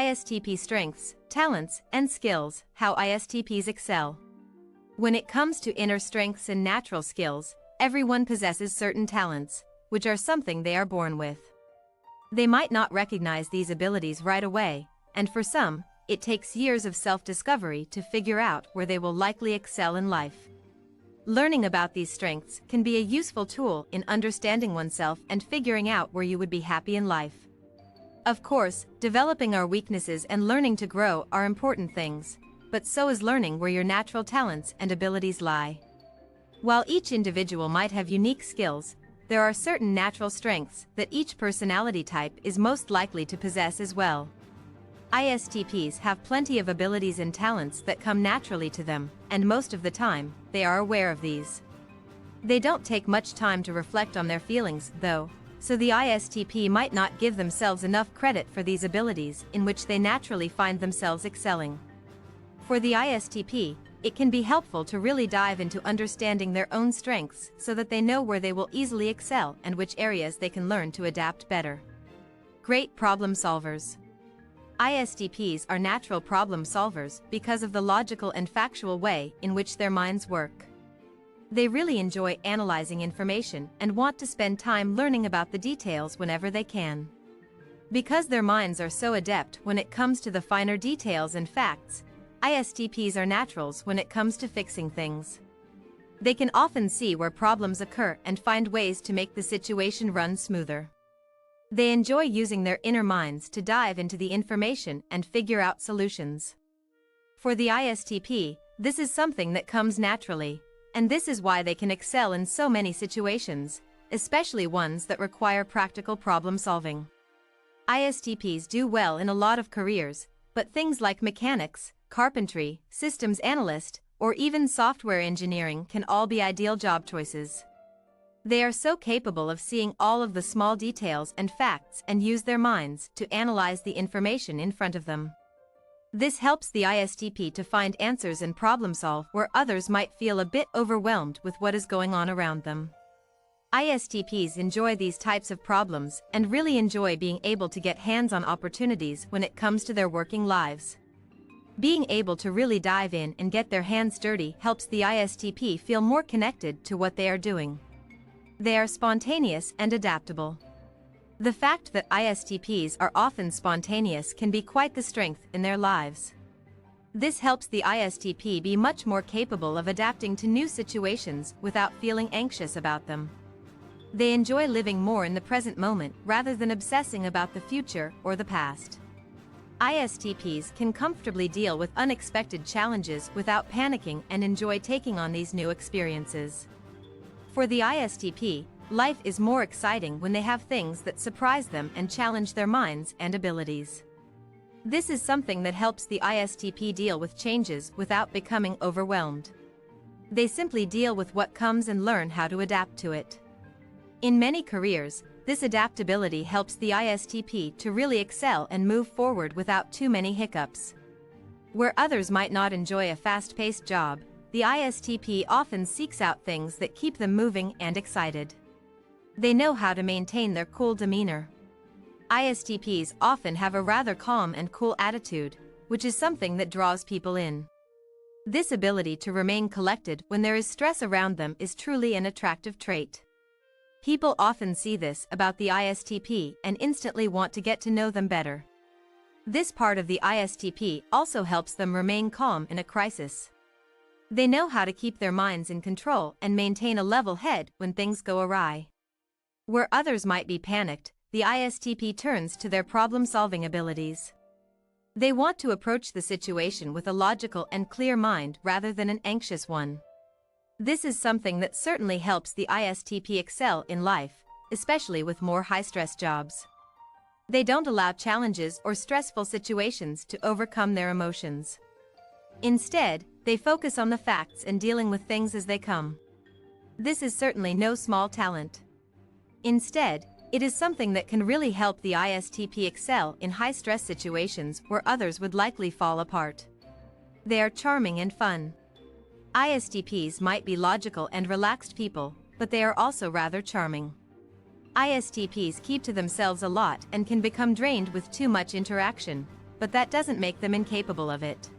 ISTP strengths, talents, and skills, how ISTPs excel. When it comes to inner strengths and natural skills, everyone possesses certain talents, which are something they are born with. They might not recognize these abilities right away, and for some, it takes years of self-discovery to figure out where they will likely excel in life. Learning about these strengths can be a useful tool in understanding oneself and figuring out where you would be happy in life. Of course, developing our weaknesses and learning to grow are important things, but so is learning where your natural talents and abilities lie. While each individual might have unique skills, there are certain natural strengths that each personality type is most likely to possess as well. ISTPs have plenty of abilities and talents that come naturally to them, and most of the time, they are aware of these. They don't take much time to reflect on their feelings, though, so the ISTP might not give themselves enough credit for these abilities in which they naturally find themselves excelling. For the ISTP, it can be helpful to really dive into understanding their own strengths so that they know where they will easily excel and which areas they can learn to adapt better. Great problem solvers. ISTPs are natural problem solvers because of the logical and factual way in which their minds work. They really enjoy analyzing information and want to spend time learning about the details whenever they can. Because their minds are so adept when it comes to the finer details and facts, ISTPs are naturals when it comes to fixing things. They can often see where problems occur and find ways to make the situation run smoother. They enjoy using their inner minds to dive into the information and figure out solutions. For the ISTP, this is something that comes naturally, and this is why they can excel in so many situations, especially ones that require practical problem solving. ISTPs do well in a lot of careers, but things like mechanics, carpentry, systems analyst, or even software engineering can all be ideal job choices. They are so capable of seeing all of the small details and facts and use their minds to analyze the information in front of them. This helps the ISTP to find answers and problem solve where others might feel a bit overwhelmed with what is going on around them. ISTPs enjoy these types of problems and really enjoy being able to get hands-on opportunities when it comes to their working lives. Being able to really dive in and get their hands dirty helps the ISTP feel more connected to what they are doing. They are spontaneous and adaptable. The fact that ISTPs are often spontaneous can be quite the strength in their lives. This helps the ISTP be much more capable of adapting to new situations without feeling anxious about them. They enjoy living more in the present moment rather than obsessing about the future or the past. ISTPs can comfortably deal with unexpected challenges without panicking and enjoy taking on these new experiences. For the ISTP, life is more exciting when they have things that surprise them and challenge their minds and abilities. This is something that helps the ISTP deal with changes without becoming overwhelmed. They simply deal with what comes and learn how to adapt to it. In many careers, this adaptability helps the ISTP to really excel and move forward without too many hiccups. Where others might not enjoy a fast-paced job, the ISTP often seeks out things that keep them moving and excited. They know how to maintain their cool demeanor. ISTPs often have a rather calm and cool attitude, which is something that draws people in. This ability to remain collected when there is stress around them is truly an attractive trait. People often see this about the ISTP and instantly want to get to know them better. This part of the ISTP also helps them remain calm in a crisis. They know how to keep their minds in control and maintain a level head when things go awry. Where others might be panicked, the ISTP turns to their problem-solving abilities. They want to approach the situation with a logical and clear mind rather than an anxious one. This is something that certainly helps the ISTP excel in life, especially with more high-stress jobs. They don't allow challenges or stressful situations to overcome their emotions. Instead, they focus on the facts and dealing with things as they come. This is certainly no small talent. Instead, it is something that can really help the ISTP excel in high-stress situations where others would likely fall apart. They are charming and fun. ISTPs might be logical and relaxed people, but they are also rather charming. ISTPs keep to themselves a lot and can become drained with too much interaction, but that doesn't make them incapable of it.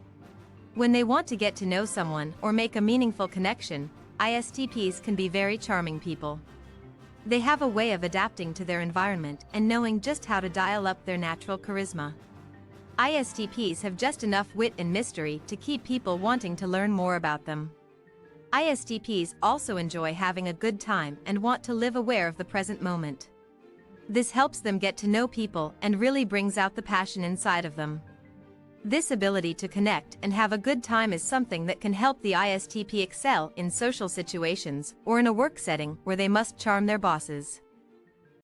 When they want to get to know someone or make a meaningful connection, ISTPs can be very charming people. They have a way of adapting to their environment and knowing just how to dial up their natural charisma. ISTPs have just enough wit and mystery to keep people wanting to learn more about them. ISTPs also enjoy having a good time and want to live aware of the present moment. This helps them get to know people and really brings out the passion inside of them. This ability to connect and have a good time is something that can help the ISTP excel in social situations or in a work setting where they must charm their bosses.